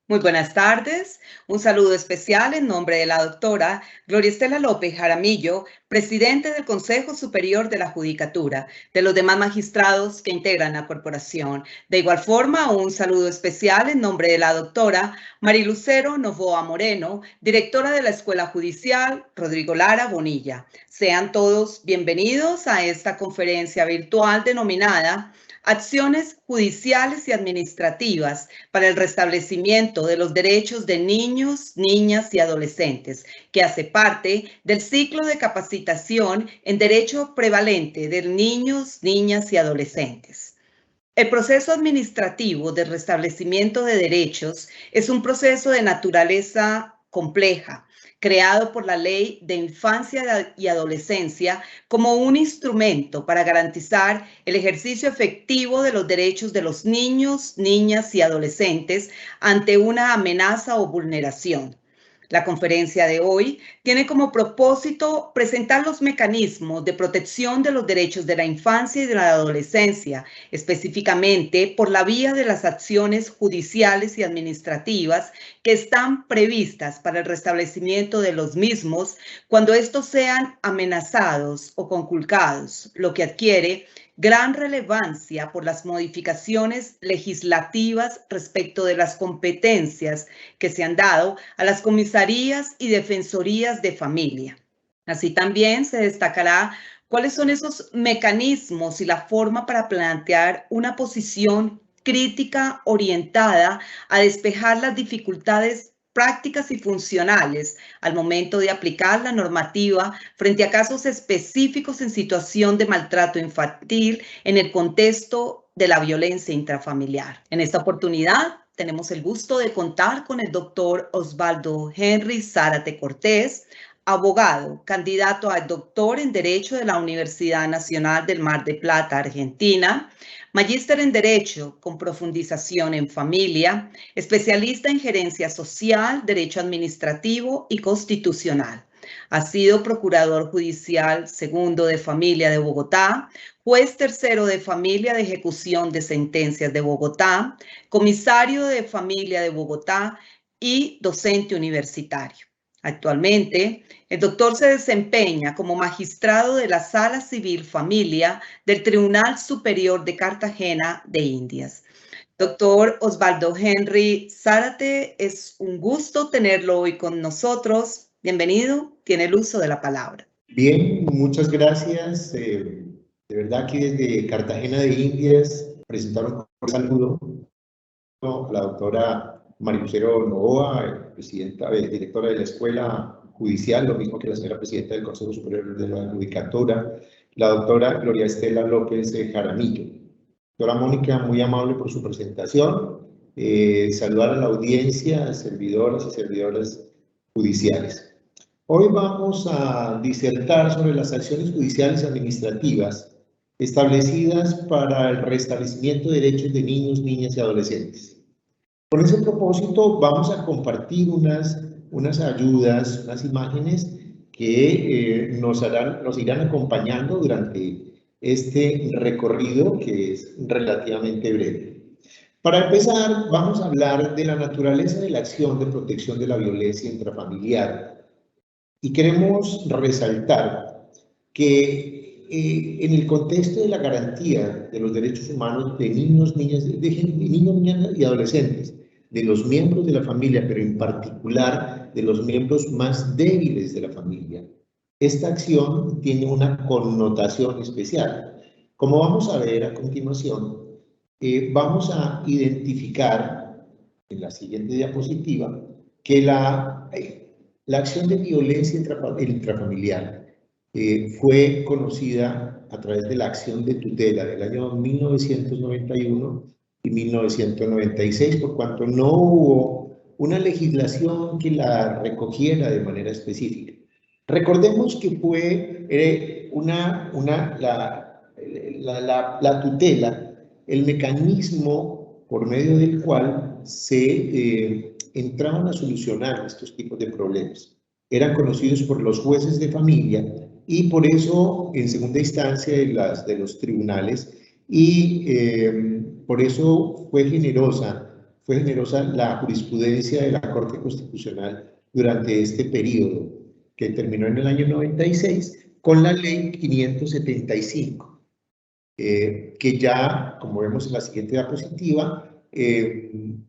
Muy buenas tardes. Un saludo especial en nombre de la doctora Gloria Estela López Jaramillo, presidente del Consejo Superior de la Judicatura, de los demás magistrados que integran la corporación. De igual forma, un saludo especial en nombre de la doctora Marilucero Novoa Moreno, directora de la Escuela Judicial Rodrigo Lara Bonilla. Sean todos bienvenidos a esta conferencia virtual denominada Acciones judiciales y administrativas para el restablecimiento de los derechos de niños, niñas y adolescentes, que hace parte del ciclo de capacitación en derecho prevalente de niños, niñas y adolescentes. El proceso administrativo de restablecimiento de derechos es un proceso de naturaleza compleja, creado por la Ley de Infancia y Adolescencia como un instrumento para garantizar el ejercicio efectivo de los derechos de los niños, niñas y adolescentes ante una amenaza o vulneración. La conferencia de hoy tiene como propósito presentar los mecanismos de protección de los derechos de la infancia y de la adolescencia, específicamente por la vía de las acciones judiciales y administrativas que están previstas para el restablecimiento de los mismos cuando estos sean amenazados o conculcados, lo que adquiere gran relevancia por las modificaciones legislativas respecto de las competencias que se han dado a las comisarías y defensorías de familia. Así también se destacará cuáles son esos mecanismos y la forma para plantear una posición crítica orientada a despejar las dificultades prácticas y funcionales al momento de aplicar la normativa frente a casos específicos en situación de maltrato infantil en el contexto de la violencia intrafamiliar. En esta oportunidad tenemos el gusto de contar con el doctor Osvaldo Henry Zárate Cortés, abogado, candidato a doctor en Derecho de la Universidad Nacional del Mar de Plata, Argentina, magíster en Derecho con profundización en Familia, especialista en Gerencia Social, Derecho Administrativo y Constitucional. Ha sido Procurador Judicial Segundo de Familia de Bogotá, Juez Tercero de Familia de Ejecución de Sentencias de Bogotá, Comisario de Familia de Bogotá y docente universitario. Actualmente, el doctor se desempeña como magistrado de la Sala Civil Familia del Tribunal Superior de Cartagena de Indias. Doctor Osvaldo Henry Zárate, es un gusto tenerlo hoy con nosotros. Bienvenido, tiene el uso de la palabra. Bien, muchas gracias. De verdad, aquí desde Cartagena de Indias, presentaron un saludo a la doctora Marilucero Novoa, directora de la Escuela Judicial, lo mismo que la señora presidenta del Consejo Superior de la Judicatura, la doctora Gloria Estela López Jaramillo. Doctora Mónica, muy amable por su presentación. Saludar a la audiencia, servidoras y servidores judiciales. Hoy vamos a disertar sobre las acciones judiciales administrativas establecidas para el restablecimiento de derechos de niños, niñas y adolescentes. Con ese propósito vamos a compartir unas ayudas, unas imágenes que nos irán acompañando durante este recorrido que es relativamente breve. Para empezar, vamos a hablar de la naturaleza de la acción de protección de la violencia intrafamiliar y queremos resaltar que en el contexto de la garantía de los derechos humanos de niños, niñas y adolescentes, de los miembros de la familia, pero en particular de los miembros más débiles de la familia, esta acción tiene una connotación especial. Como vamos a ver a continuación, vamos a identificar en la siguiente diapositiva que la acción de violencia intrafamiliar fue conocida a través de la acción de tutela del año 1991 y 1996, por cuanto no hubo una legislación que la recogiera de manera específica. Recordemos que fue la tutela, el mecanismo por medio del cual se entraban a solucionar estos tipos de problemas. Eran conocidos por los jueces de familia y por eso en segunda instancia de los tribunales, y por eso fue fue generosa la jurisprudencia de la Corte Constitucional durante este periodo, que terminó en el año 96 con la Ley 575, que ya, como vemos en la siguiente diapositiva, le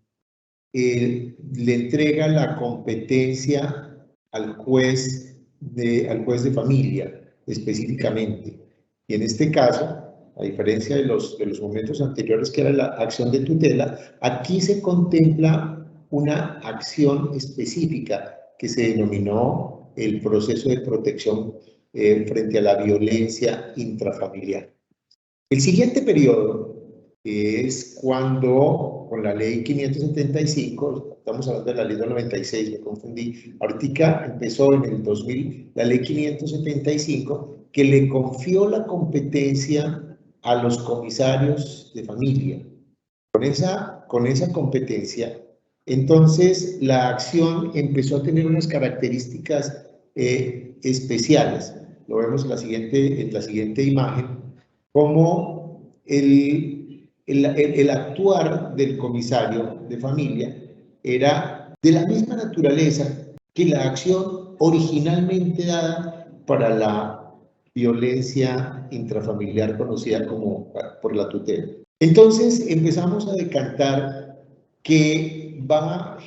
entrega la competencia al juez de familia específicamente. Y en este caso, a diferencia de los momentos anteriores que era la acción de tutela, aquí se contempla una acción específica que se denominó el proceso de protección frente a la violencia intrafamiliar. El siguiente periodo es cuando, con la ley 575, estamos hablando de la ley del 96, me confundí, ahorita empezó en el 2000, la ley 575, que le confió la competencia a los comisarios de familia. Con esa competencia, entonces la acción empezó a tener unas características especiales. Lo vemos en la siguiente imagen, como el actuar del comisario de familia era de la misma naturaleza que la acción originalmente dada para la violencia intrafamiliar conocida como por la tutela. Entonces empezamos a decantar que va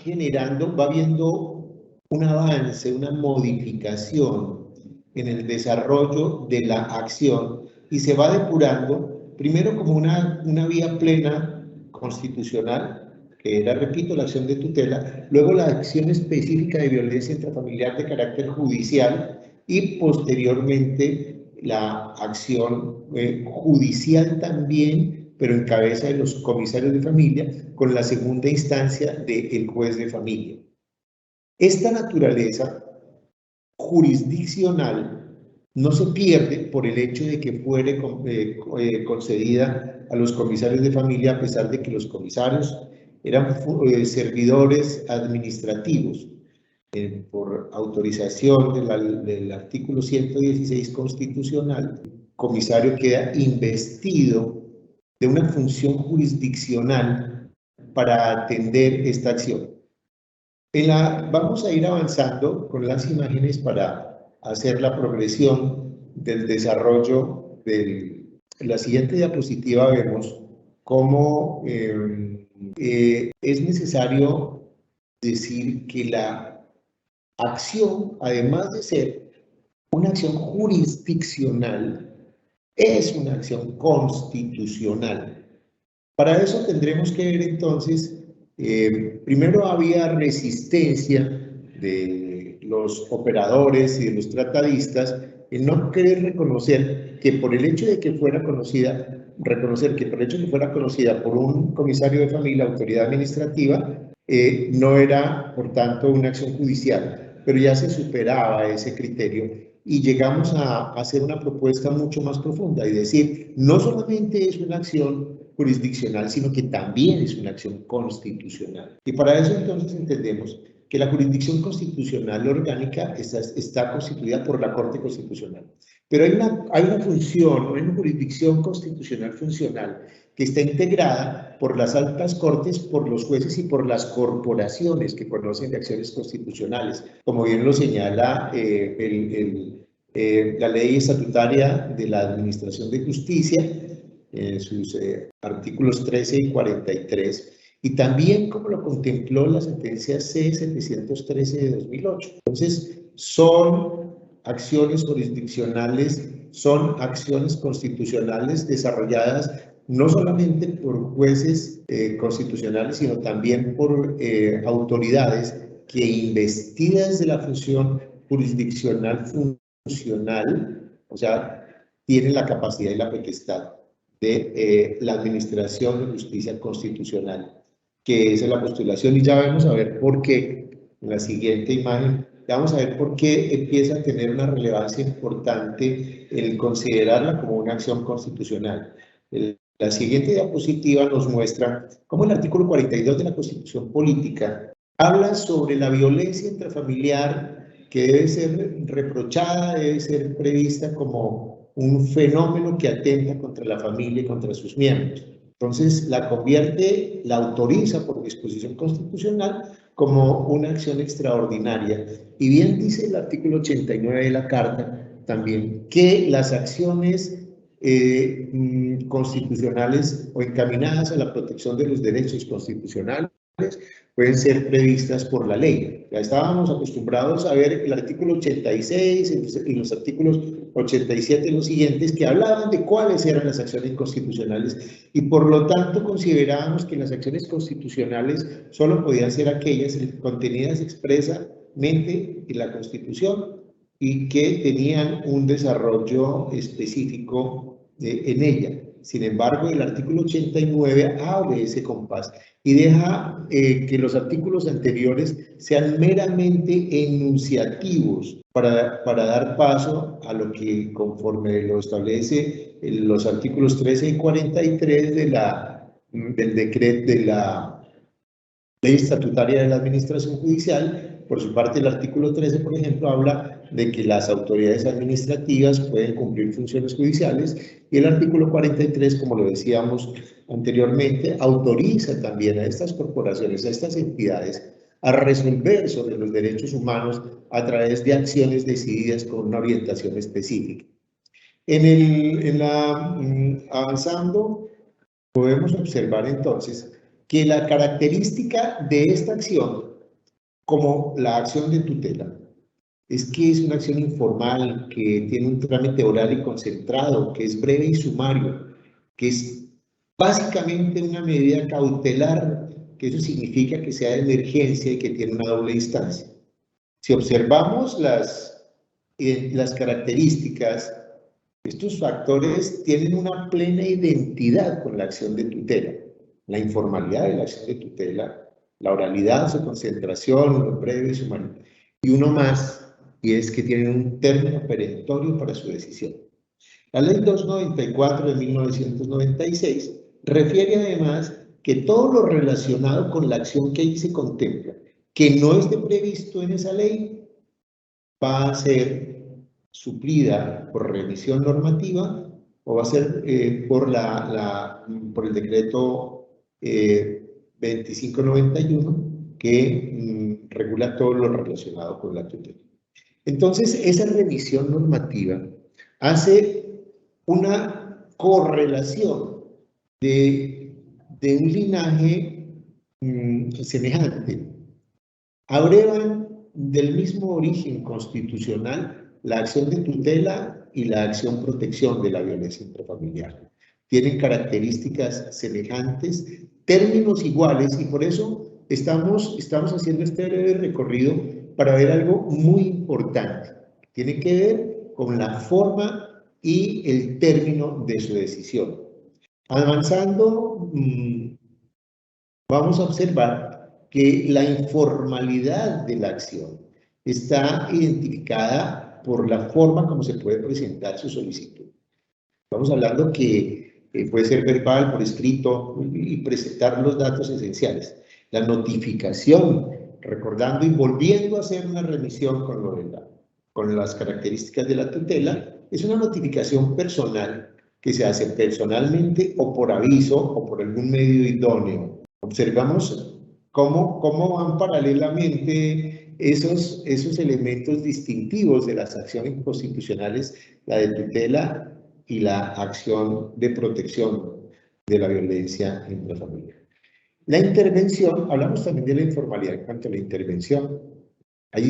viendo un avance, una modificación en el desarrollo de la acción y se va depurando primero como una vía plena constitucional, que era, repito, la acción de tutela, luego la acción específica de violencia intrafamiliar de carácter judicial y posteriormente la acción judicial también, pero en cabeza de los comisarios de familia, con la segunda instancia del juez de familia. Esta naturaleza jurisdiccional no se pierde por el hecho de que fuere concedida a los comisarios de familia, a pesar de que los comisarios eran servidores administrativos. Por autorización del artículo 116 constitucional, el comisario queda investido de una función jurisdiccional para atender esta acción. Vamos a ir avanzando con las imágenes para hacer la progresión del desarrollo. En la siguiente diapositiva vemos cómo es necesario decir que la acción, además de ser una acción jurisdiccional, es una acción constitucional. Para eso tendremos que ver entonces, primero había resistencia de los operadores y de los tratadistas en no querer reconocer que por el hecho de que fuera conocida, por un comisario de familia, autoridad administrativa, no era, por tanto, una acción judicial, pero ya se superaba ese criterio y llegamos a hacer una propuesta mucho más profunda y decir, no solamente es una acción jurisdiccional, sino que también es una acción constitucional. Y para eso entonces entendemos que la jurisdicción constitucional orgánica está constituida por la Corte Constitucional. Pero hay una jurisdicción constitucional funcional que está integrada por las altas cortes, por los jueces y por las corporaciones que conocen de acciones constitucionales, como bien lo señala la ley estatutaria de la Administración de Justicia, en sus artículos 13 y 43, y también como lo contempló la sentencia C-713 de 2008. Entonces, son acciones jurisdiccionales, son acciones constitucionales desarrolladas no solamente por jueces constitucionales, sino también por autoridades que, investidas de la función jurisdiccional funcional, o sea, tienen la capacidad y la potestad de la administración de justicia constitucional, que esa es la postulación. Y ya vamos a ver por qué, en la siguiente imagen, ya vamos a ver por qué empieza a tener una relevancia importante el considerarla como una acción constitucional. La siguiente diapositiva nos muestra cómo el artículo 42 de la Constitución Política habla sobre la violencia intrafamiliar que debe ser reprochada, debe ser prevista como un fenómeno que atenta contra la familia y contra sus miembros. Entonces, la convierte, la autoriza por disposición constitucional como una acción extraordinaria. Y bien dice el artículo 89 de la Carta también que las acciones constitucionales o encaminadas a la protección de los derechos constitucionales pueden ser previstas por la ley. Ya estábamos acostumbrados a ver el artículo 86 y los artículos 87 y los siguientes que hablaban de cuáles eran las acciones constitucionales y por lo tanto considerábamos que las acciones constitucionales solo podían ser aquellas contenidas expresamente en la Constitución y que tenían un desarrollo específico en ella. Sin embargo, el artículo 89 abre ese compás y deja que los artículos anteriores sean meramente enunciativos para dar paso a lo que, conforme lo establece los artículos 13 y 43 del decreto de la Ley Estatutaria de la Administración Judicial. Por su parte, el artículo 13, por ejemplo, habla de que las autoridades administrativas pueden cumplir funciones judiciales y el artículo 43, como lo decíamos anteriormente, autoriza también a estas corporaciones, a estas entidades, a resolver sobre los derechos humanos a través de acciones decididas con una orientación específica. Avanzando, podemos observar entonces que la característica de esta acción, como la acción de tutela, es que es una acción informal, que tiene un trámite oral y concentrado, que es breve y sumario, que es básicamente una medida cautelar, que eso significa que sea de emergencia y que tiene una doble instancia. Si observamos las características, estos factores tienen una plena identidad con la acción de tutela. La informalidad de la acción de tutela, la oralidad, su concentración, lo breve y sumario. Y uno más, y es que tienen un término perentorio para su decisión. La Ley 294 de 1996 refiere además que todo lo relacionado con la acción que ahí se contempla, que no esté previsto en esa ley, va a ser suplida por revisión normativa o va a ser por el decreto 2591 que regula todo lo relacionado con la tutela. Entonces, esa revisión normativa hace una correlación de un linaje semejante. Abrevan del mismo origen constitucional la acción de tutela y la acción protección de la violencia intrafamiliar. Tienen características semejantes, términos iguales, y por eso estamos haciendo este breve recorrido para ver algo muy importante. Tiene que ver con la forma y el término de su decisión. Avanzando, vamos a observar que la informalidad de la acción está identificada por la forma como se puede presentar su solicitud. Estamos hablando que puede ser verbal, por escrito, y presentar los datos esenciales. La notificación, recordando y volviendo a hacer una remisión con las características de la tutela, es una notificación personal que se hace personalmente o por aviso o por algún medio idóneo. Observamos cómo van paralelamente esos elementos distintivos de las acciones constitucionales, la de tutela y la acción de protección de la violencia intrafamiliar. La intervención, hablamos también de la informalidad en cuanto a la intervención. Allí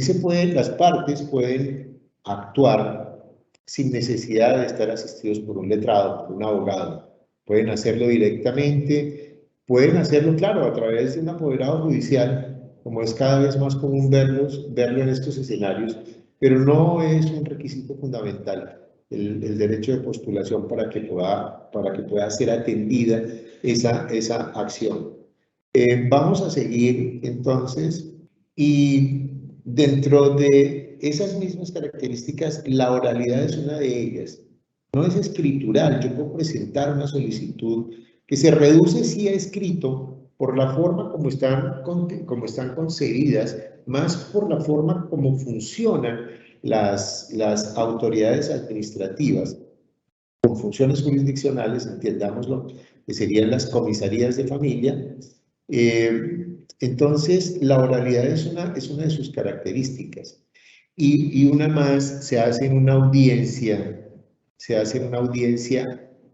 las partes pueden actuar sin necesidad de estar asistidos por un letrado, por un abogado. Pueden hacerlo directamente, pueden hacerlo, claro, a través de un apoderado judicial, como es cada vez más común verlo en estos escenarios, pero no es un requisito fundamental el derecho de postulación para que pueda ser atendida esa acción. Vamos a seguir entonces, y dentro de esas mismas características, la oralidad es una de ellas. No es escritural, yo puedo presentar una solicitud que se reduce sí a escrito por la forma como están concebidas, más por la forma como funcionan las autoridades administrativas con funciones jurisdiccionales, entiendámoslo, que serían las comisarías de familia. Entonces, la oralidad es una de sus características. Y una más, se hace en una audiencia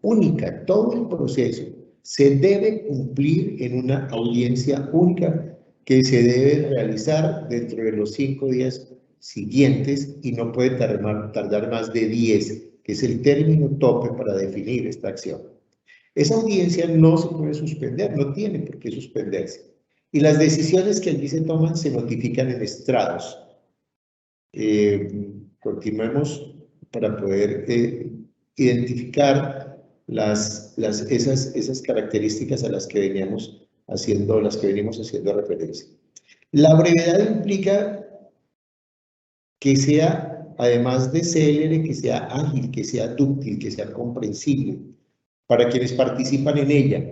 única. Todo el proceso se debe cumplir en una audiencia única que se debe realizar dentro de los 5 días siguientes y no puede tardar más de 10, que es el término tope para definir esta acción. Esa audiencia no se puede suspender, no tiene por qué suspenderse. Y las decisiones que allí se toman se notifican en estrados. Continuemos para poder identificar esas características a las que venimos haciendo referencia. La brevedad implica que sea, además de célere, que sea ágil, que sea dúctil, que sea comprensible para quienes participan en ella.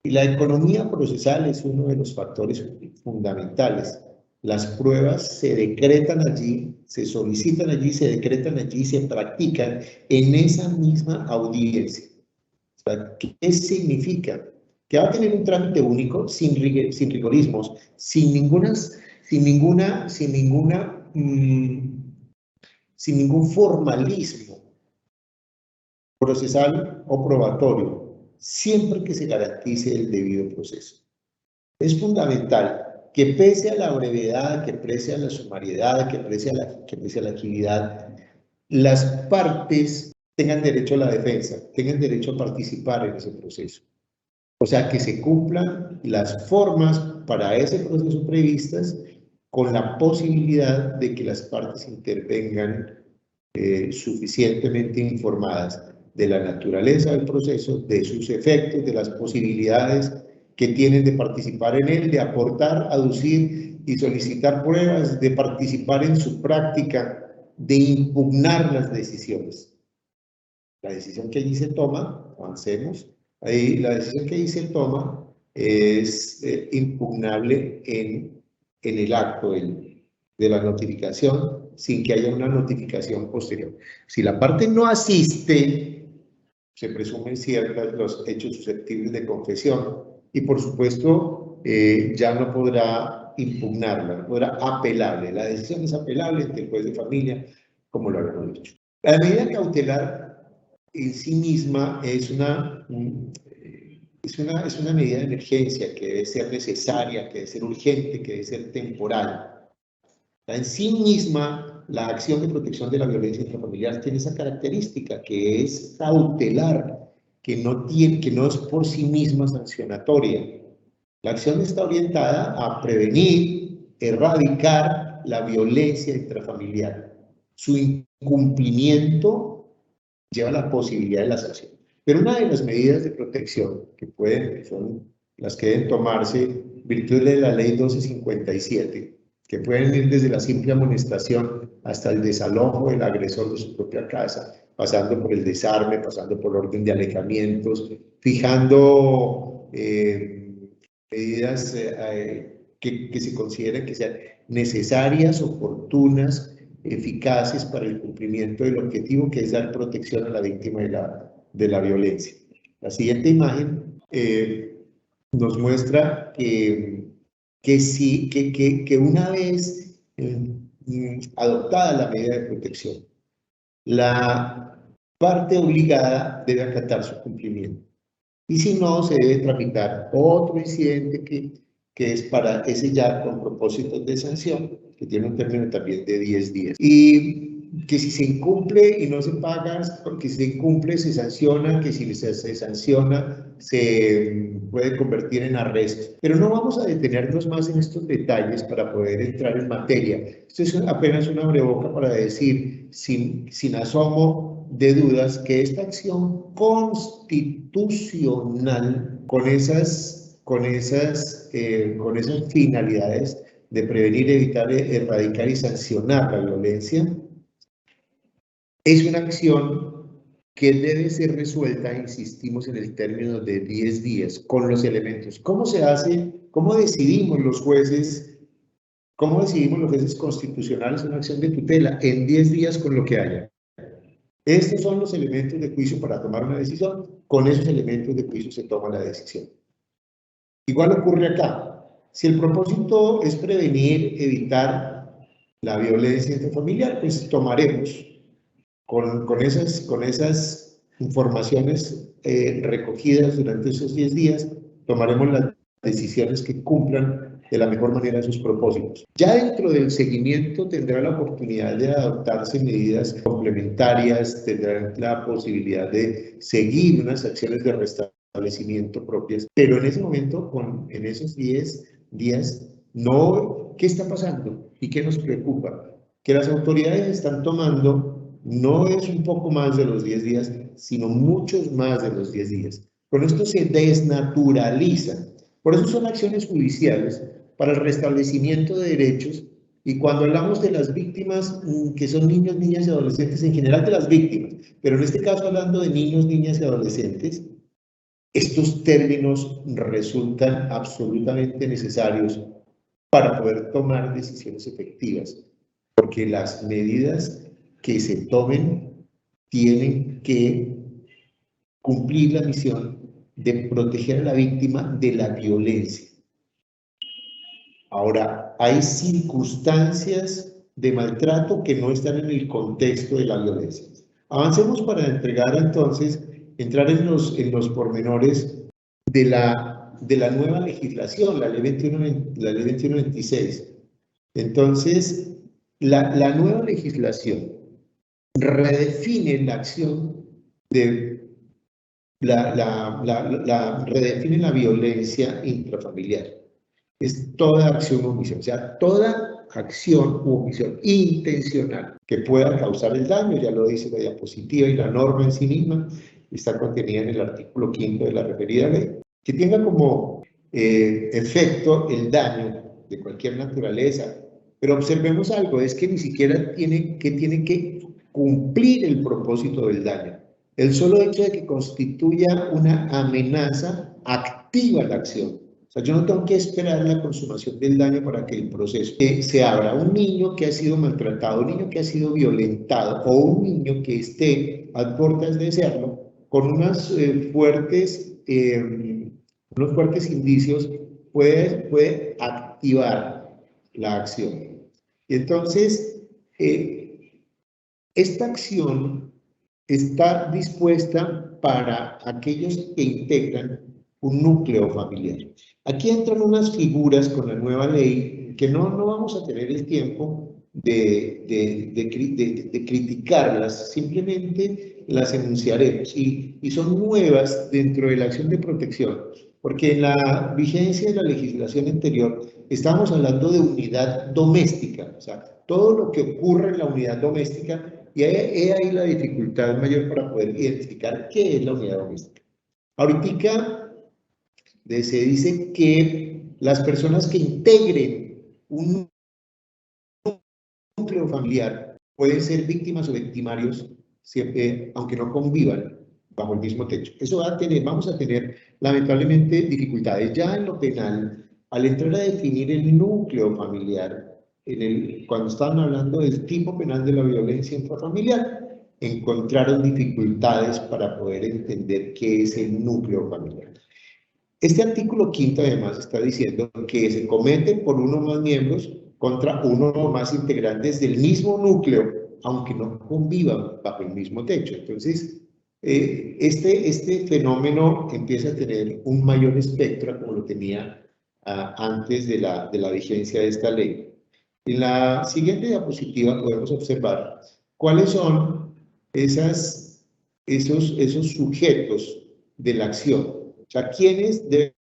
Y la economía procesal es uno de los factores fundamentales. Las pruebas se decretan allí, se solicitan allí, se decretan allí, se practican en esa misma audiencia. O sea, ¿qué significa? Que va a tener un trámite único, sin rigorismos, sin ningún formalismo procesal o probatorio, siempre que se garantice el debido proceso. Es fundamental que pese a la brevedad, que pese a la sumariedad, que pese a la agilidad, las partes tengan derecho a la defensa, tengan derecho a participar en ese proceso. O sea, que se cumplan las formas para ese proceso previstas con la posibilidad de que las partes intervengan suficientemente informadas de la naturaleza del proceso, de sus efectos, de las posibilidades que tienen de participar en él, de aportar, aducir y solicitar pruebas, de participar en su práctica, de impugnar las decisiones. La decisión que allí se toma, avancemos, ahí la decisión que allí se toma es impugnable en el acto de la notificación sin que haya una notificación posterior. Si la parte no asiste, se presumen ciertos los hechos susceptibles de confesión y por supuesto ya no podrá impugnarla, no podrá apelarle. La decisión es apelable ante el juez de familia, como lo habíamos dicho. La medida cautelar en sí misma es una medida de emergencia que debe ser necesaria, que debe ser urgente, que debe ser temporal. En sí misma, la acción de protección de la violencia intrafamiliar tiene esa característica, que es cautelar, que no es por sí misma sancionatoria. La acción está orientada a prevenir, erradicar la violencia intrafamiliar. Su incumplimiento lleva a la posibilidad de la sanción. Pero una de las medidas de protección que son las que deben tomarse virtud de la ley 1257, que pueden ir desde la simple amonestación hasta el desalojo del agresor de su propia casa, pasando por el desarme, pasando por orden de alejamientos, fijando medidas que se consideren que sean necesarias, oportunas, eficaces para el cumplimiento del objetivo, que es dar protección a la víctima de la violencia. La siguiente imagen nos muestra que una vez adoptada la medida de protección, la parte obligada debe acatar su cumplimiento. Y si no, se debe tramitar otro incidente que es para ese ya con propósitos de sanción, que tiene un término también de 10 días. Y que si se incumple y no se paga, porque si se incumple se sanciona, que si se sanciona se puede convertir en arresto. Pero no vamos a detenernos más en estos detalles para poder entrar en materia. Esto es apenas una abreboca para decir, sin asomo de dudas, que esta acción constitucional con esas finalidades de prevenir, evitar, erradicar y sancionar la violencia, es una acción que debe ser resuelta, insistimos en el término de 10 días, con los elementos. ¿Cómo se hace? ¿Cómo decidimos los jueces constitucionales una acción de tutela? En 10 días con lo que haya. Estos son los elementos de juicio para tomar una decisión. con esos elementos de juicio se toma la decisión. Igual ocurre acá. Si el propósito es prevenir, evitar la violencia intrafamiliar, pues tomaremos con esas informaciones recogidas durante esos 10 días, tomaremos las decisiones que cumplan de la mejor manera sus propósitos. Ya dentro del seguimiento tendrá la oportunidad de adoptarse medidas complementarias, tendrán la posibilidad de seguir unas acciones de restablecimiento propias, pero en ese momento, en esos 10 días, no, ¿qué está pasando? ¿Y qué nos preocupa? Que las autoridades están tomando, no es un poco más de los 10 días, sino muchos más de los 10 días. Con esto se desnaturaliza. Por eso son acciones judiciales para el restablecimiento de derechos. Y cuando hablamos de las víctimas, que son niños, niñas y adolescentes, en general de las víctimas, pero en este caso hablando de niños, niñas y adolescentes, estos términos resultan absolutamente necesarios para poder tomar decisiones efectivas, porque las medidas que se tomen tienen que cumplir la misión de proteger a la víctima de la violencia. Ahora, hay circunstancias de maltrato que no están en el contexto de la violencia. Avancemos para entrar en los pormenores de la nueva legislación, la ley 2126. Entonces, la nueva legislación redefine la acción redefine la violencia intrafamiliar. Es toda acción u omisión, o sea, toda acción u omisión intencional que pueda causar el daño, ya lo dice la diapositiva, y la norma en sí misma está contenida en el artículo 5 de la referida ley, que tenga como efecto el daño de cualquier naturaleza. Pero observemos algo, es que ni siquiera tiene que cumplir el propósito del daño. El solo hecho de que constituya una amenaza activa la acción. O sea, yo no tengo que esperar la consumación del daño para que el proceso se abra. Un niño que ha sido maltratado, un niño que ha sido violentado o un niño que esté a puertas de serlo, con unos fuertes indicios, puede activar la acción. Y entonces, esta acción está dispuesta para aquellos que integran un núcleo familiar. Aquí entran unas figuras con la nueva ley que no vamos a tener el tiempo de criticarlas, simplemente las enunciaremos y son nuevas dentro de la acción de protección, porque en la vigencia de la legislación anterior estábamos hablando de unidad doméstica, o sea, todo lo que ocurre en la unidad doméstica, y hay ahí la dificultad mayor para poder identificar qué es la unidad doméstica. Ahorita se dice que las personas que integren un núcleo familiar pueden ser víctimas o victimarios, siempre, aunque no convivan bajo el mismo techo. Eso vamos a tener lamentablemente dificultades. Ya en lo penal, al entrar a definir el núcleo familiar, cuando estaban hablando del tipo penal de la violencia intrafamiliar, encontraron dificultades para poder entender qué es el núcleo familiar. Este artículo 5 además está diciendo que se comete por uno o más miembros contra uno o más integrantes del mismo núcleo, aunque no convivan bajo el mismo techo. Entonces, este fenómeno empieza a tener un mayor espectro como lo tenía antes de la vigencia de esta ley. En la siguiente diapositiva podemos observar cuáles son esos sujetos de la acción. O sea, quiénes deben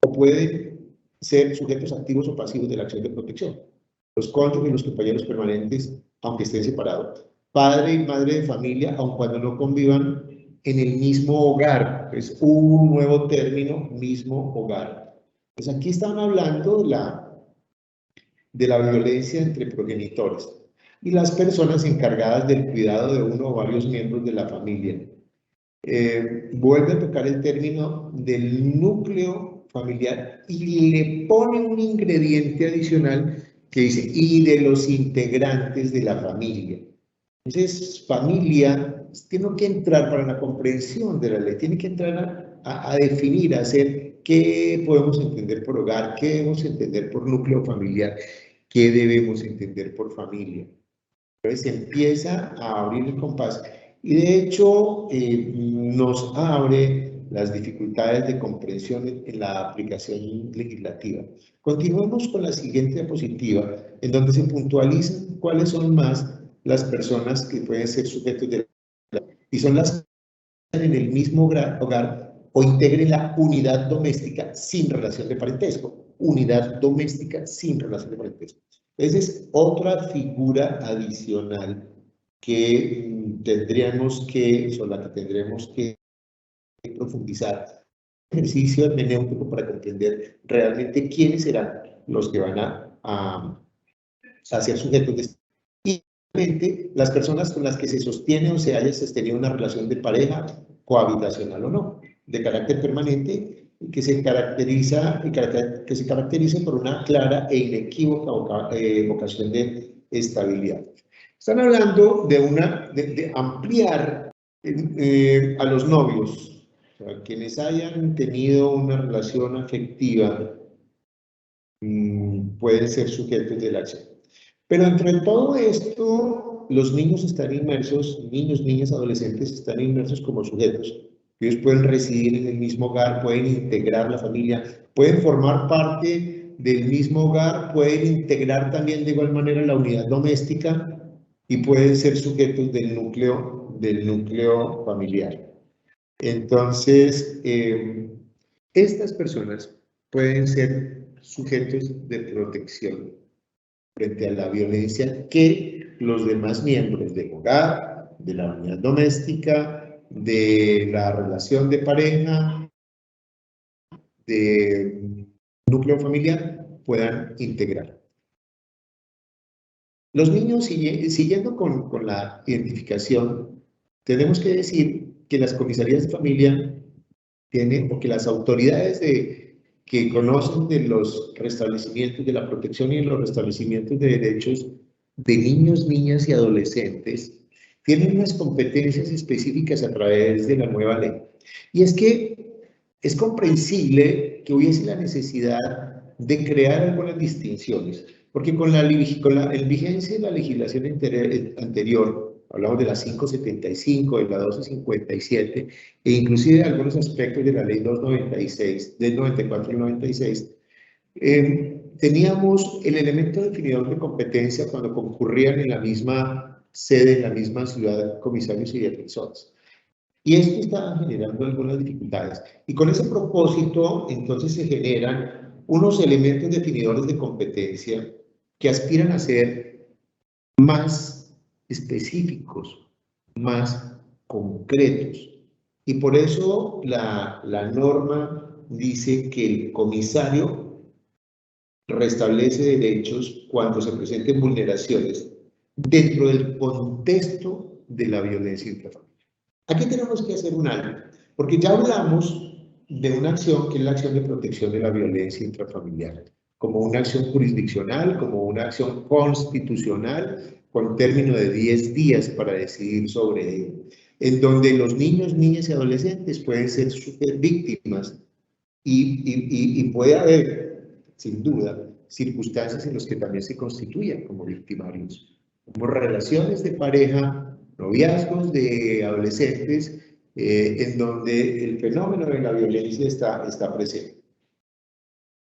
o pueden ser sujetos activos o pasivos de la acción de protección. Los cónyuges y los compañeros permanentes, aunque estén separados. Padre y madre de familia, aun cuando no convivan en el mismo hogar. Es un nuevo término, mismo hogar. Pues aquí están hablando de la violencia entre progenitores y las personas encargadas del cuidado de uno o varios miembros de la familia. Vuelve a tocar el término del núcleo familiar y le pone un ingrediente adicional que dice, y de los integrantes de la familia. Entonces, familia tiene que entrar para la comprensión de la ley, tiene que entrar a definir, a hacer qué podemos entender por hogar, qué debemos entender por núcleo familiar, qué debemos entender por familia. Entonces se empieza a abrir el compás y de hecho nos abre las dificultades de comprensión en la aplicación legislativa. Continuemos con la siguiente diapositiva, en donde se puntualizan cuáles son más las personas que pueden ser sujetos de la... y son las que están en el mismo hogar o integren la unidad doméstica sin relación de parentesco. Unidad doméstica sin relación de parentesco. Esa es otra figura adicional que tendremos que profundizar. Ejercicio hermenéutico para comprender realmente quiénes serán los que van a ser sujetos de... Y realmente las personas con las que se sostiene o se haya sostenido una relación de pareja, cohabitacional o no, de carácter permanente, que se caracterice por una clara e inequívoca vocación de estabilidad. Están hablando de ampliar a los novios, o sea, quienes hayan tenido una relación afectiva pueden ser sujetos de la acción. Pero entre todo esto, los niños están inmersos, niños, niñas, adolescentes están inmersos como sujetos. Ellos pueden residir en el mismo hogar, pueden integrar la familia, pueden formar parte del mismo hogar, pueden integrar también de igual manera la unidad doméstica y pueden ser sujetos del núcleo familiar. Entonces, estas personas pueden ser sujetos de protección frente a la violencia que los demás miembros del hogar, de la unidad doméstica, de la relación de pareja, de núcleo familiar, puedan integrar. Los niños, siguiendo con la identificación, tenemos que decir que las comisarías de familia tienen, o que las autoridades que conocen de los restablecimientos, de la protección y de los restablecimientos de derechos de niños, niñas y adolescentes, tienen unas competencias específicas a través de la nueva ley. Y es que es comprensible que hubiese la necesidad de crear algunas distinciones, porque con la vigencia de la legislación anterior, hablamos de la 575, de la 1257, e inclusive de algunos aspectos de la ley 296, del 94 y 96, teníamos el elemento definidor de competencia cuando concurrían en la misma sede, en la misma ciudad, comisarios y defensores. Y esto estaba generando algunas dificultades. Y con ese propósito, entonces se generan unos elementos definidores de competencia que aspiran a ser más específicos, más concretos. Y por eso la norma dice que el comisario restablece derechos cuando se presenten vulneraciones dentro del contexto de la violencia intrafamiliar. Aquí tenemos que hacer un alto, porque ya hablamos de una acción que es la acción de protección de la violencia intrafamiliar, como una acción jurisdiccional, como una acción constitucional, con término de 10 días para decidir sobre ello, en donde los niños, niñas y adolescentes pueden ser víctimas y puede haber, sin duda, circunstancias en las que también se constituyan como victimarios, como relaciones de pareja, noviazgos de adolescentes, en donde el fenómeno de la violencia está presente.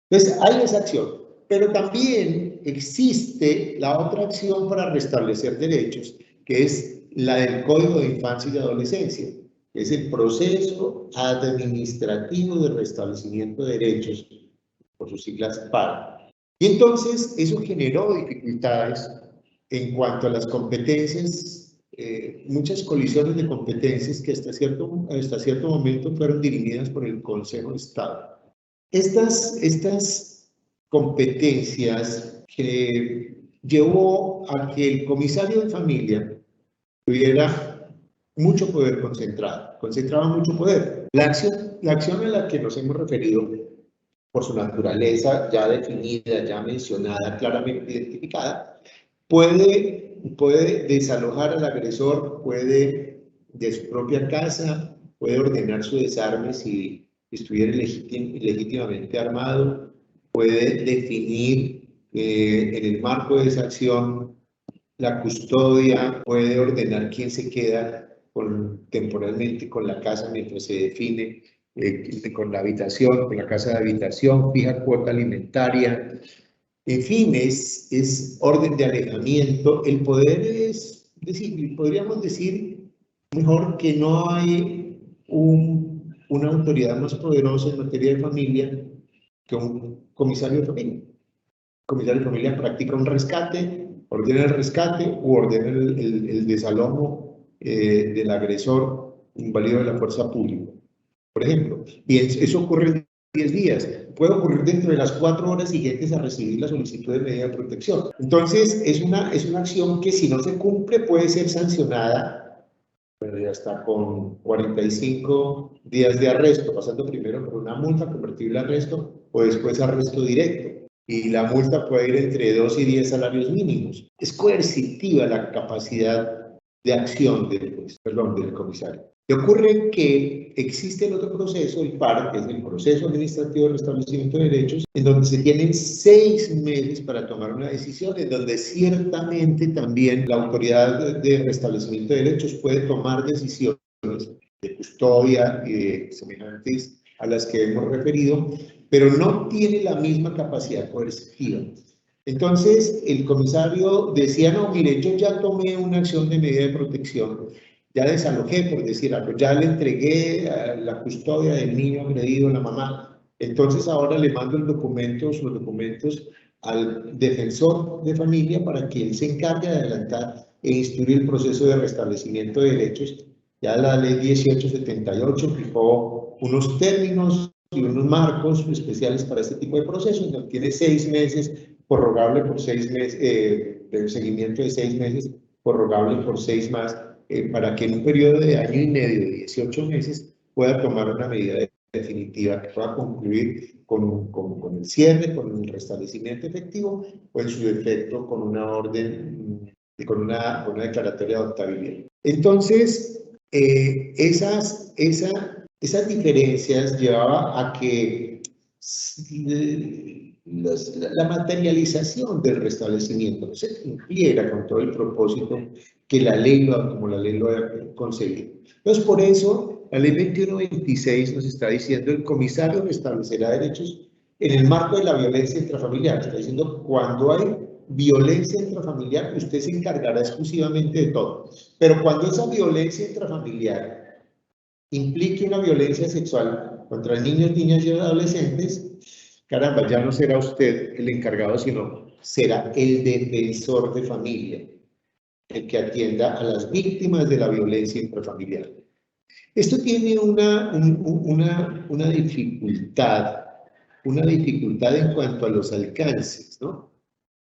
Entonces, hay esa acción, pero también existe la otra acción para restablecer derechos, que es la del Código de Infancia y Adolescencia, que es el proceso administrativo de restablecimiento de derechos, por sus siglas PAR. Y entonces, eso generó dificultades en cuanto a las competencias, muchas colisiones de competencias que hasta cierto momento fueron dirimidas por el Consejo de Estado. Estas competencias que llevó a que el comisario de familia tuviera mucho poder concentraba mucho poder. La acción a la que nos hemos referido, por su naturaleza ya definida, ya mencionada, claramente identificada, puede desalojar al agresor, puede de su propia casa, puede ordenar su desarme si estuviera legítimamente armado, puede definir en el marco de esa acción la custodia, puede ordenar quién se queda temporalmente con la casa mientras se define con la habitación, con la casa de habitación, fija cuota alimentaria. En fin, es orden de alejamiento. El poder es decir, podríamos decir mejor que no hay una autoridad más poderosa en materia de familia que un comisario de familia. El comisario de familia practica un rescate, ordena el rescate u ordena el desalojo del agresor inválido de la fuerza pública, por ejemplo. Y eso ocurre en 10 días. Puede ocurrir dentro de las 4 horas siguientes a recibir la solicitud de medida de protección. Entonces, es una acción que si no se cumple puede ser sancionada, pero ya está con 45 días de arresto, pasando primero por una multa convertible a arresto o después arresto directo. Y la multa puede ir entre 2 y 10 salarios mínimos. Es coercitiva la capacidad de acción del comisario. Y ocurre que existe el otro proceso, el PAR, que es el proceso administrativo de restablecimiento de derechos, en donde se tienen 6 meses para tomar una decisión, en donde ciertamente también la autoridad de restablecimiento de derechos puede tomar decisiones de custodia y de semejantes a las que hemos referido, pero no tiene la misma capacidad coercitiva. Entonces, el comisario decía, no, mire, yo ya tomé una acción de medida de protección, ya desalojé, por decir algo, ya le entregué a la custodia del niño agredido a la mamá, entonces ahora le mando los documentos al defensor de familia para que él se encargue de adelantar e instruir el proceso de restablecimiento de derechos. Ya la ley 1878 fijó unos términos y unos marcos especiales para este tipo de procesos, donde tiene 6 meses, prorrogable por 6 meses, de seguimiento de 6 meses, prorrogable por 6 más, para que en un periodo de año y medio, de 18 meses, pueda tomar una medida definitiva que pueda concluir con el cierre, con el restablecimiento efectivo o en su defecto con una orden, con una declaratoria de adoptabilidad. Entonces, esas diferencias llevaban a que la materialización del restablecimiento no se cumpliera con todo el propósito que la ley como la ley lo ha concebido. Entonces, por eso, la ley 2126 nos está diciendo el comisario restablecerá derechos en el marco de la violencia intrafamiliar. Está diciendo, cuando hay violencia intrafamiliar, usted se encargará exclusivamente de todo. Pero cuando esa violencia intrafamiliar implique una violencia sexual contra niños, niñas y adolescentes, caramba, ya no será usted el encargado, sino será el defensor de familia el que atienda a las víctimas de la violencia intrafamiliar. Esto tiene una dificultad en cuanto a los alcances, ¿no?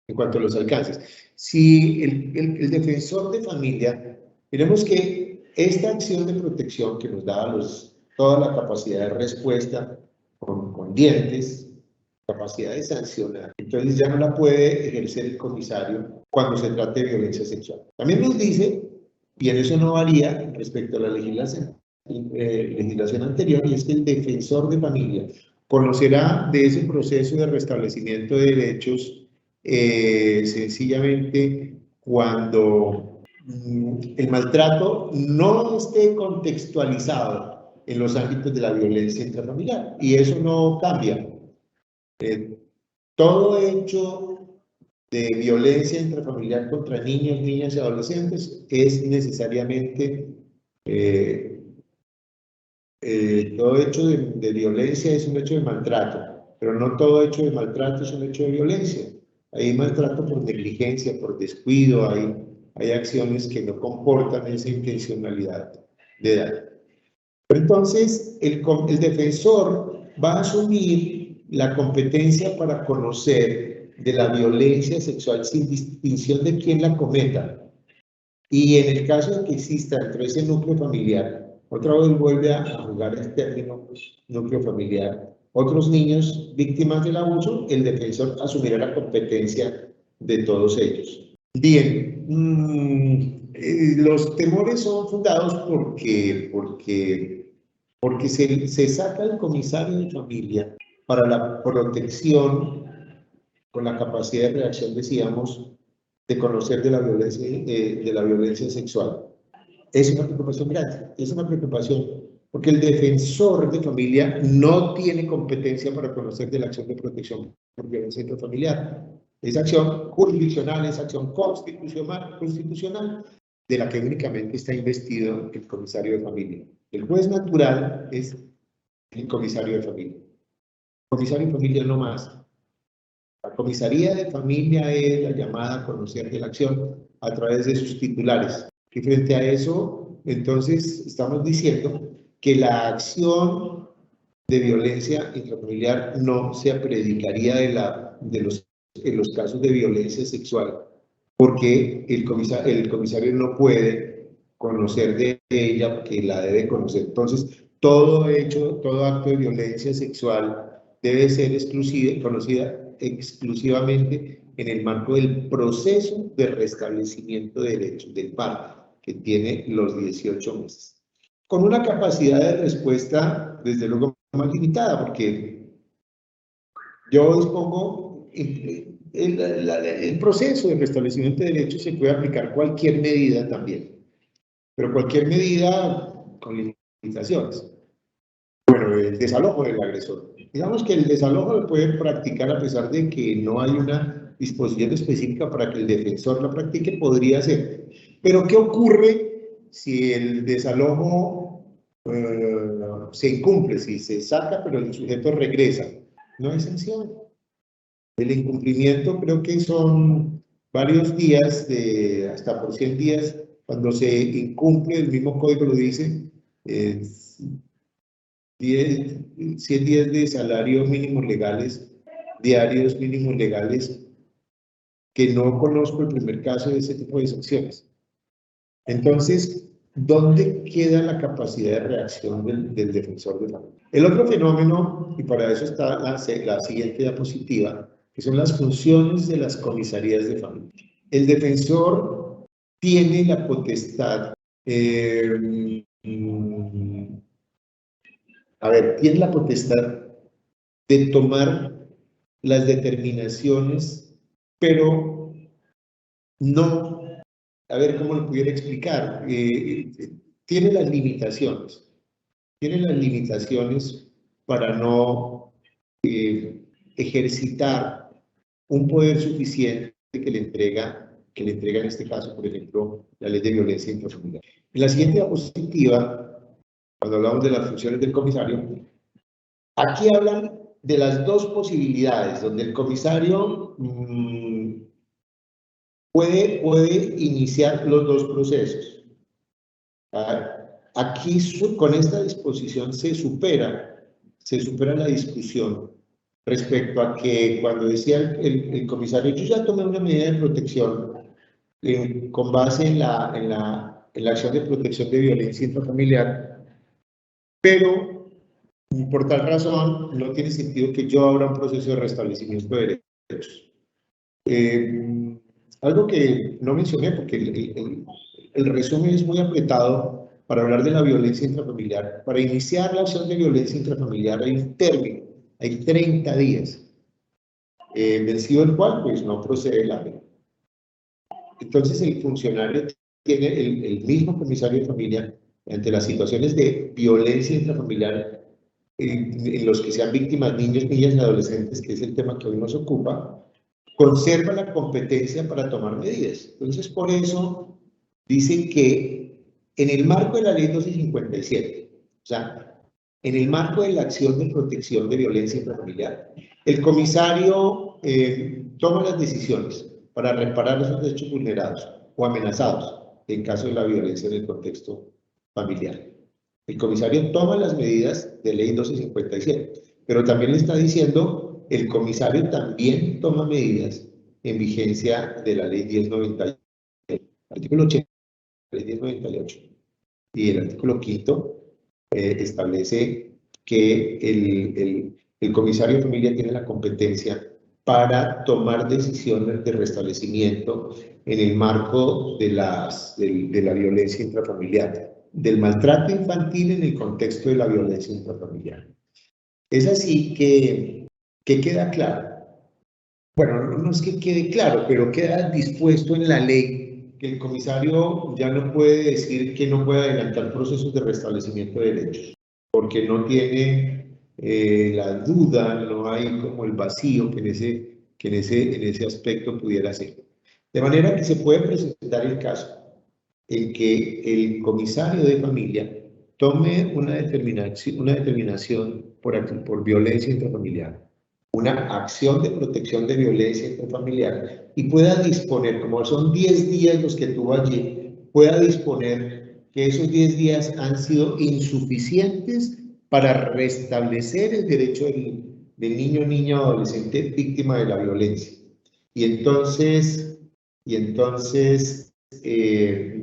En cuanto a los alcances. Si el defensor de familia, miremos que esta acción de protección que nos da toda la capacidad de respuesta con dientes, capacidad de sancionar, entonces ya no la puede ejercer el comisario cuando se trate de violencia sexual. También nos dice, y en eso no varía respecto a la legislación anterior, y es que el defensor de familia conocerá de ese proceso de restablecimiento de derechos sencillamente cuando el maltrato no esté contextualizado en los ámbitos de la violencia intrafamiliar, y eso no cambia. Todo hecho de violencia intrafamiliar contra niños, niñas y adolescentes es necesariamente, todo hecho de violencia es un hecho de maltrato, pero no todo hecho de maltrato es un hecho de violencia. Hay maltrato por negligencia, por descuido, hay acciones que no comportan esa intencionalidad de daño. Entonces, el defensor va a asumir la competencia para conocer de la violencia sexual sin distinción de quién la cometa. Y en el caso de que exista dentro de ese núcleo familiar, otra vez vuelve a jugar el término núcleo familiar, otros niños víctimas del abuso, el defensor asumirá la competencia de todos ellos. Bien, los temores son fundados porque se saca el comisario de familia para la protección con la capacidad de reacción, decíamos, de conocer de la violencia sexual. Es una preocupación grande, es una preocupación, porque el defensor de familia no tiene competencia para conocer de la acción de protección por violencia intrafamiliar. Es acción jurisdiccional, es acción constitucional, de la que únicamente está investido el comisario de familia. El juez natural es el comisario de familia. El comisario de familia no más. La comisaría de familia es la llamada a conocer de la acción a través de sus titulares. Y frente a eso, entonces, estamos diciendo que la acción de violencia intrafamiliar no se predicaría en los casos de violencia sexual, porque el comisario no puede conocer de ella, porque la debe conocer. Entonces, todo acto de violencia sexual debe ser conocida exclusivamente en el marco del proceso de restablecimiento de derechos del par, que tiene los 18 meses. Con una capacidad de respuesta, desde luego, más limitada, porque yo dispongo, el proceso de restablecimiento de derechos se puede aplicar cualquier medida también, pero cualquier medida con limitaciones. Bueno, el desalojo del agresor. Digamos que el desalojo lo puede practicar a pesar de que no hay una disposición específica para que el defensor lo practique, podría ser. Pero ¿qué ocurre si el desalojo se incumple, si se saca pero el sujeto regresa? No hay sanción. El incumplimiento creo que son varios días, hasta por 100 días, cuando se incumple, el mismo código lo dice, 100 días de salario mínimos legales, diarios mínimos legales, que no conozco el primer caso de ese tipo de sanciones. Entonces, ¿dónde queda la capacidad de reacción del defensor de familia? El otro fenómeno, y para eso está la siguiente diapositiva, que son las funciones de las comisarías de familia. El defensor tiene la potestad, tiene la potestad de tomar las determinaciones, pero no, a ver cómo lo pudiera explicar, tiene las limitaciones para no ejercitar un poder suficiente que le entrega en este caso, por ejemplo, la ley de violencia intrafamiliar. En la siguiente diapositiva, cuando hablamos de las funciones del comisario, aquí hablan de las dos posibilidades, donde el comisario puede iniciar los dos procesos. Aquí, con esta disposición, se supera la discusión respecto a que cuando decía el comisario, yo ya tomé una medida de protección con base en la acción de protección de violencia intrafamiliar, pero por tal razón no tiene sentido que yo abra un proceso de restablecimiento de derechos. Algo que no mencioné, porque el resumen es muy apretado para hablar de la violencia intrafamiliar. Para iniciar la acción de violencia intrafamiliar hay un término, hay 30 días, vencido el cual pues no procede la ley. Entonces el funcionario tiene, el mismo comisario de familia, ante las situaciones de violencia intrafamiliar en los que sean víctimas niños, niñas y adolescentes, que es el tema que hoy nos ocupa, conserva la competencia para tomar medidas. Entonces, por eso dicen que en el marco de la ley 1257, o sea, en el marco de la acción de protección de violencia intrafamiliar, el comisario toma las decisiones para reparar esos derechos vulnerados o amenazados en caso de la violencia en el contexto familiar. El comisario toma las medidas de ley 1257, pero también le está diciendo, el comisario también toma medidas en vigencia de la ley 1098, artículo 80, ley 1098. Y el artículo 5 establece que el comisario de familia tiene la competencia para tomar decisiones de restablecimiento en el marco de la violencia intrafamiliar, del maltrato infantil en el contexto de la violencia intrafamiliar. Es así que queda claro. Bueno, no es que quede claro, pero queda dispuesto en la ley que el comisario ya no puede decir que no puede adelantar procesos de restablecimiento de derechos, porque no tiene la duda, no hay como el vacío que en ese aspecto pudiera ser. De manera que se puede presentar el caso en que el comisario de familia tome una determinación por violencia intrafamiliar, una acción de protección de violencia intrafamiliar, y pueda disponer, como son 10 días los que tuvo allí, pueda disponer que esos 10 días han sido insuficientes para restablecer el derecho del niño, niña o adolescente víctima de la violencia. Y entonces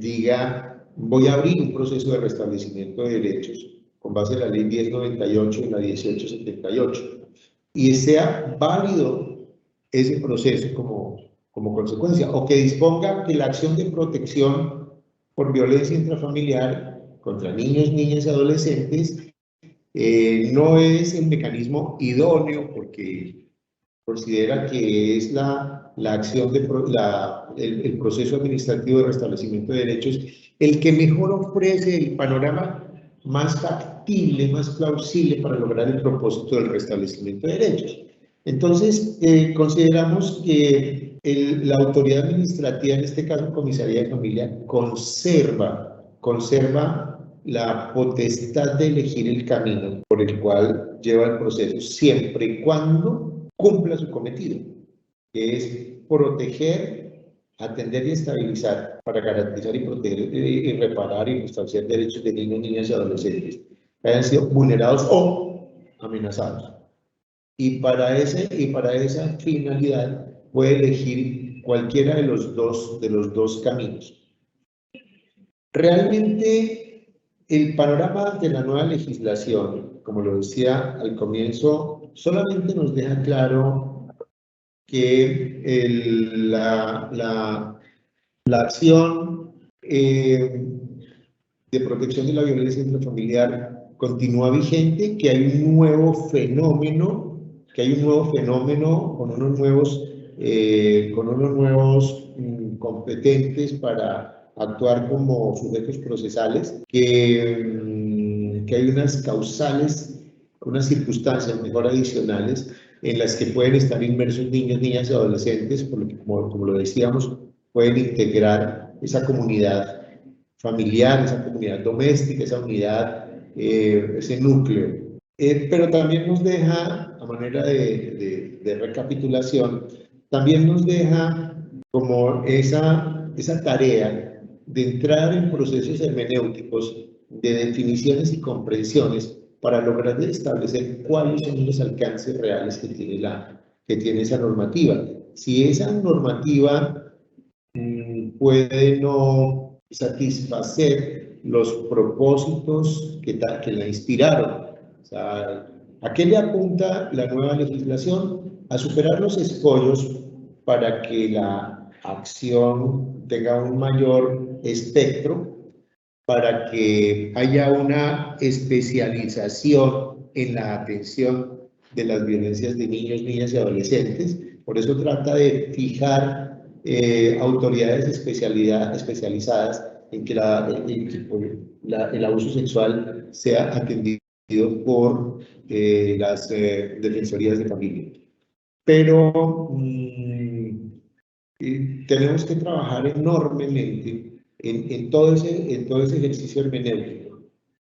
diga, voy a abrir un proceso de restablecimiento de derechos con base en la ley 1098 y la 1878, y sea válido ese proceso como consecuencia, o que disponga que la acción de protección por violencia intrafamiliar contra niños, niñas y adolescentes no es el mecanismo idóneo porque considera que es la acción el proceso administrativo de restablecimiento de derechos el que mejor ofrece el panorama más factible, más plausible para lograr el propósito del restablecimiento de derechos. Entonces, consideramos que la autoridad administrativa, en este caso Comisaría de Familia, conserva la potestad de elegir el camino por el cual lleva el proceso, siempre y cuando cumpla su cometido, que es proteger, atender y estabilizar para garantizar y proteger y reparar y restablecer derechos de niños, niñas y adolescentes que hayan sido vulnerados o amenazados. Y para esa finalidad puede elegir cualquiera de los dos caminos. Realmente, el panorama de la nueva legislación, como lo decía al comienzo, solamente nos deja claro que la acción de protección de la violencia intrafamiliar continúa vigente, que hay un nuevo fenómeno, con unos nuevos competentes para actuar como sujetos procesales, que hay unas causales, unas circunstancias mejor adicionales en las que pueden estar inmersos niños, niñas y adolescentes, porque como lo decíamos, pueden integrar esa comunidad familiar, esa comunidad doméstica, esa unidad, ese núcleo. Pero también nos deja, a manera de recapitulación, también nos deja como esa tarea de entrar en procesos hermenéuticos de definiciones y comprensiones para lograr establecer cuáles son los alcances reales que tiene esa normativa. Si esa normativa puede no satisfacer los propósitos que la inspiraron. O sea, ¿a qué le apunta la nueva legislación? A superar los escollos para que la acción tenga un mayor espectro, para que haya una especialización en la atención de las violencias de niños, niñas y adolescentes. Por eso trata de fijar autoridades especializadas en que el abuso sexual sea atendido por las defensorías de familia. Pero tenemos que trabajar enormemente en todo ese ejercicio hermenéutico,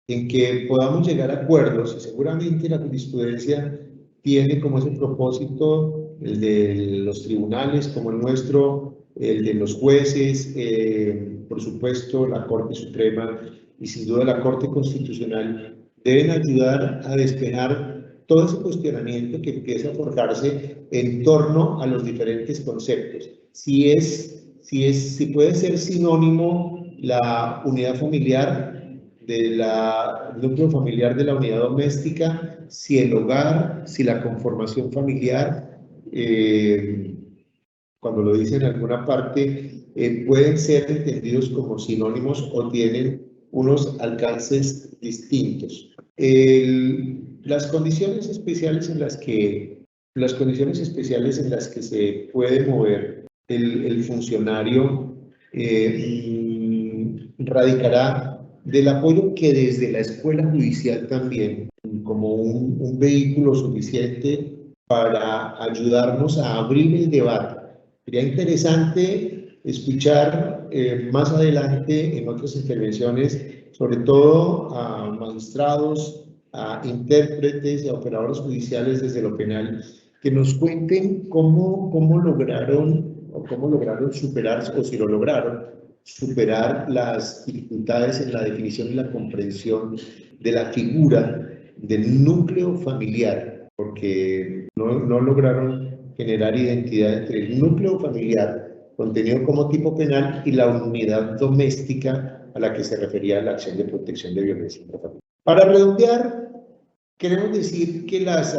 en que podamos llegar a acuerdos, y seguramente la jurisprudencia tiene como ese propósito el de los tribunales como el nuestro, el de los jueces, por supuesto la Corte Suprema y sin duda la Corte Constitucional, deben ayudar a despejar todo ese cuestionamiento que empieza a forjarse en torno a los diferentes conceptos. Si puede ser sinónimo la unidad familiar del núcleo familiar de la unidad doméstica, si el hogar, si la conformación familiar, cuando lo dicen en alguna parte, pueden ser entendidos como sinónimos o tienen unos alcances distintos. Las condiciones especiales en las que se puede mover el funcionario radicará del apoyo que desde la escuela judicial también, como un vehículo suficiente para ayudarnos a abrir el debate. Sería interesante escuchar más adelante en otras intervenciones, sobre todo a magistrados, a intérpretes y a operadores judiciales desde lo penal, que nos cuenten cómo lograron superar, o si lo lograron, superar las dificultades en la definición y la comprensión de la figura del núcleo familiar, porque no lograron generar identidad entre el núcleo familiar, contenido como tipo penal, y la unidad doméstica a la que se refería la acción de protección de violencia intrafamiliar. Para redondear, queremos decir que estas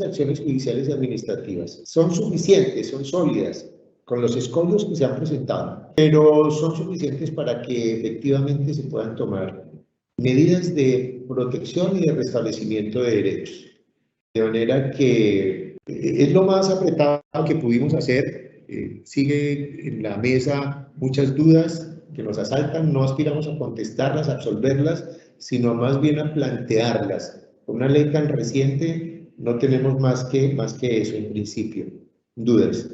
acciones judiciales y administrativas son suficientes, son sólidas, con los escollos que se han presentado, pero son suficientes para que efectivamente se puedan tomar medidas de protección y de restablecimiento de derechos. De manera que es lo más apretado que pudimos hacer. Sigue en la mesa muchas dudas que nos asaltan, no aspiramos a contestarlas, a absolverlas, sino más bien a plantearlas. Con una ley tan reciente no tenemos más que eso en principio, dudas.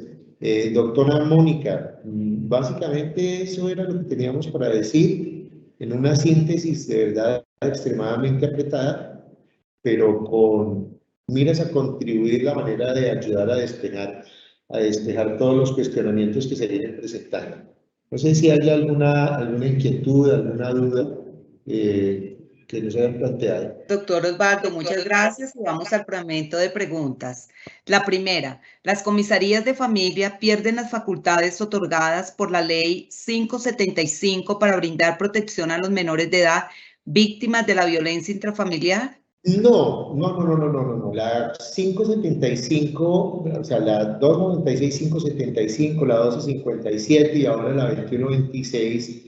Doctora Mónica, básicamente eso era lo que teníamos para decir en una síntesis de verdad extremadamente apretada, pero con miras a contribuir la manera de ayudar a despejar todos los cuestionamientos que se vienen presentando. No sé si hay alguna inquietud, alguna duda que nos hayan planteado. Doctor Osvaldo, muchas gracias y vamos al fragmento de preguntas. La primera, las comisarías de familia pierden las facultades otorgadas por la ley 575 para brindar protección a los menores de edad víctimas de la violencia intrafamiliar. No. La 575, o sea, la 296, 575, la 1257 y ahora la 2126,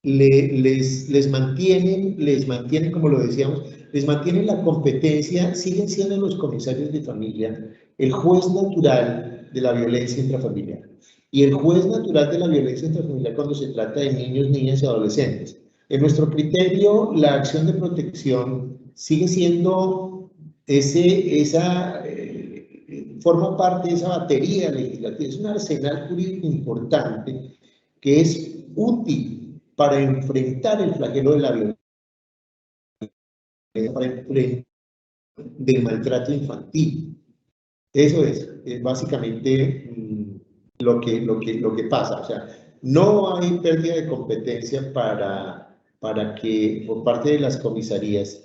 les mantienen, como lo decíamos, les mantienen la competencia, siguen siendo los comisarios de familia el juez natural de la violencia intrafamiliar. Y el juez natural de la violencia intrafamiliar cuando se trata de niños, niñas y adolescentes. En nuestro criterio, la acción de protección sigue siendo forma parte de esa batería legislativa, es un arsenal jurídico importante que es útil para enfrentar el flagelo de la violencia, para enfrentar del maltrato infantil. Eso es básicamente lo que pasa. O sea, no hay pérdida de competencia para que por parte de las comisarías,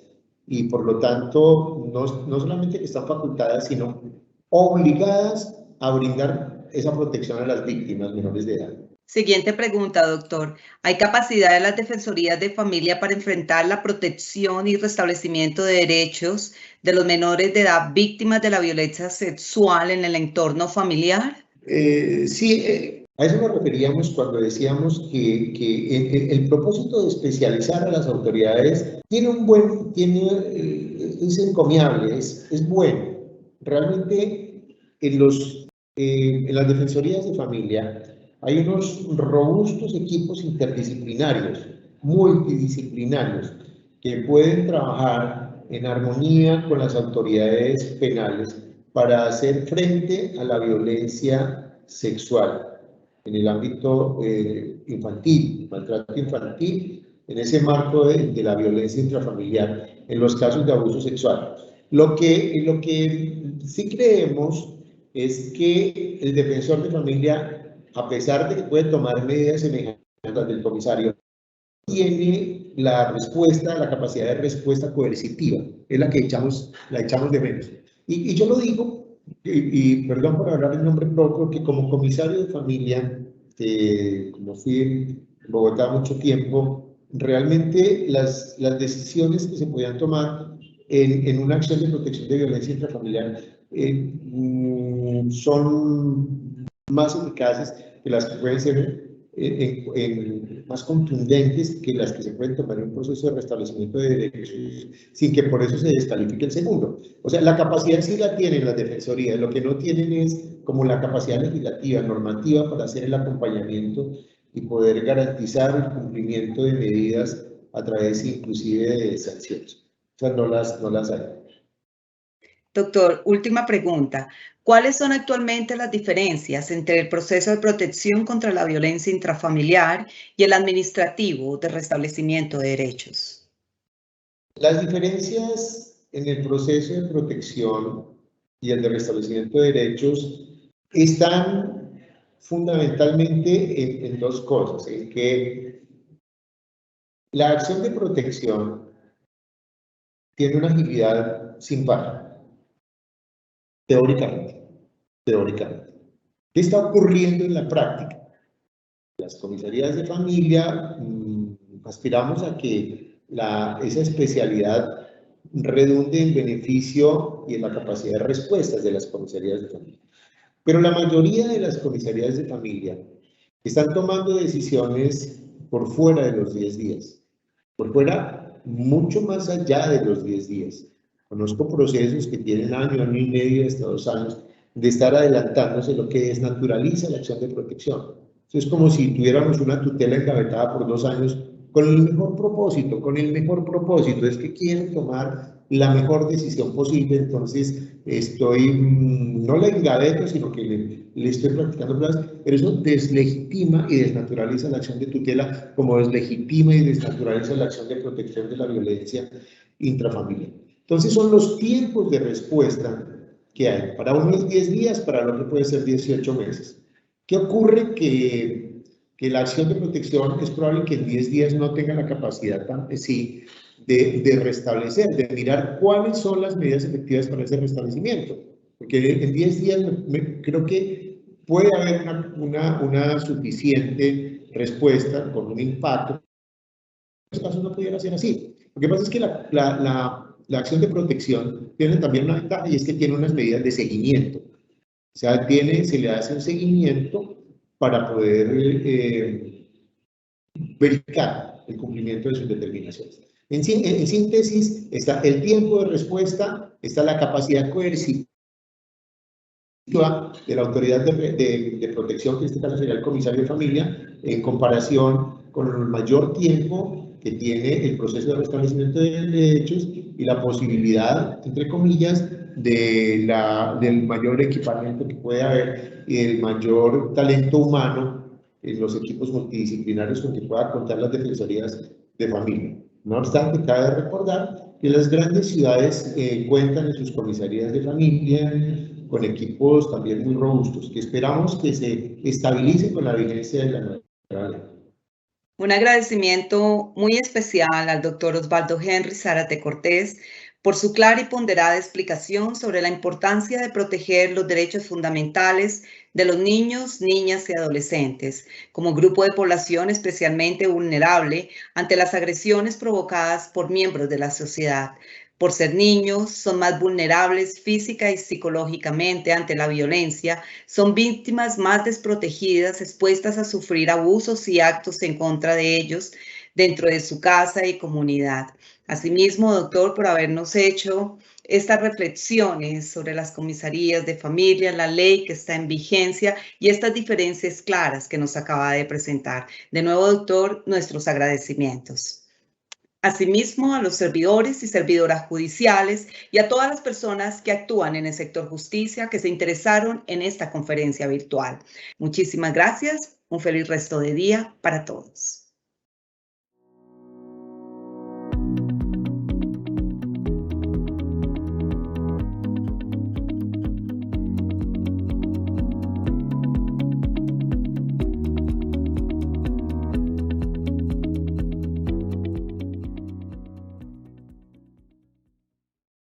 y por lo tanto no solamente que están facultadas, sino obligadas a brindar esa protección a las víctimas menores de edad. Siguiente pregunta, doctor. ¿Hay capacidad de las defensorías de familia para enfrentar la protección y restablecimiento de derechos de los menores de edad víctimas de la violencia sexual en el entorno familiar? Sí, a eso nos referíamos cuando decíamos que el propósito de especializar a las autoridades es encomiable, es bueno. Realmente en las defensorías de familia hay unos robustos equipos interdisciplinarios, multidisciplinarios, que pueden trabajar en armonía con las autoridades penales para hacer frente a la violencia sexual en el ámbito infantil, maltrato infantil, en ese marco de la violencia intrafamiliar, en los casos de abuso sexual. Lo que sí creemos es que el defensor de familia, a pesar de que puede tomar medidas semejantes a las del comisario, tiene la capacidad de respuesta coercitiva, es la que echamos de menos. Y yo lo digo, y perdón por hablar en nombre propio, que como comisario de familia, como fui en Bogotá mucho tiempo, realmente las decisiones que se podían tomar en una acción de protección de violencia intrafamiliar son más eficaces que las que pueden ser más contundentes que las que se pueden tomar en un proceso de restablecimiento de derechos sin que por eso se descalifique el segundo. O sea, la capacidad sí la tienen las defensorías, lo que no tienen es como la capacidad legislativa, normativa para hacer el acompañamiento y poder garantizar el cumplimiento de medidas a través inclusive de sanciones. O sea, no las hay. Doctor, última pregunta. ¿Cuáles son actualmente las diferencias entre el proceso de protección contra la violencia intrafamiliar y el administrativo de restablecimiento de derechos? Las diferencias en el proceso de protección y el de restablecimiento de derechos están fundamentalmente en dos cosas, en que la acción de protección tiene una agilidad sin par, teóricamente. ¿Qué está ocurriendo en la práctica? Las comisarías de familia aspiramos a que esa especialidad redunde en beneficio y en la capacidad de respuestas de las comisarías de familia. Pero la mayoría de las comisarías de familia están tomando decisiones por fuera de los 10 días, por fuera mucho más allá de los 10 días. Conozco procesos que tienen año y medio, hasta 2 años, de estar adelantándose, lo que desnaturaliza la acción de protección. Es como si tuviéramos una tutela engavetada por 2 años con el mejor propósito, es que quieren tomar la mejor decisión posible, entonces no la engaveto, sino que le estoy practicando plazas, pero eso deslegitima y desnaturaliza la acción de tutela, como deslegitima y desnaturaliza la acción de protección de la violencia intrafamiliar. Entonces son los tiempos de respuesta que hay. Para unos 10 días, para lo que puede ser 18 meses. ¿Qué ocurre? Que la acción de protección es probable que en 10 días no tenga la capacidad de restablecer, de mirar cuáles son las medidas efectivas para ese restablecimiento. Porque en 10 días creo que puede haber una suficiente respuesta con un impacto. En estos casos no pudiera ser así. Lo que pasa es que la acción de protección tiene también una ventaja y es que tiene unas medidas de seguimiento. O sea, se le hace un seguimiento para poder verificar el cumplimiento de sus determinaciones. En síntesis, está el tiempo de respuesta, está la capacidad coercitiva de la autoridad de protección, que en este caso sería el comisario de familia, en comparación con el mayor tiempo que tiene el proceso de restablecimiento de derechos y la posibilidad, entre comillas, del mayor equipamiento que puede haber y el mayor talento humano en los equipos multidisciplinarios con que pueda contar las defensorías de familia. No obstante, cabe recordar que las grandes ciudades cuentan en sus comisarías de familia con equipos también muy robustos, que esperamos que se estabilicen con la vigencia de la nueva ley. Un agradecimiento muy especial al doctor Osvaldo Henry Zárate Cortés por su clara y ponderada explicación sobre la importancia de proteger los derechos fundamentales de los niños, niñas y adolescentes, como grupo de población especialmente vulnerable ante las agresiones provocadas por miembros de la sociedad. Por ser niños, son más vulnerables física y psicológicamente ante la violencia, son víctimas más desprotegidas, expuestas a sufrir abusos y actos en contra de ellos dentro de su casa y comunidad. Asimismo, doctor, por habernos hecho estas reflexiones sobre las comisarías de familia, la ley que está en vigencia y estas diferencias claras que nos acaba de presentar. De nuevo, doctor, nuestros agradecimientos. Asimismo, a los servidores y servidoras judiciales y a todas las personas que actúan en el sector justicia que se interesaron en esta conferencia virtual. Muchísimas gracias. Un feliz resto de día para todos.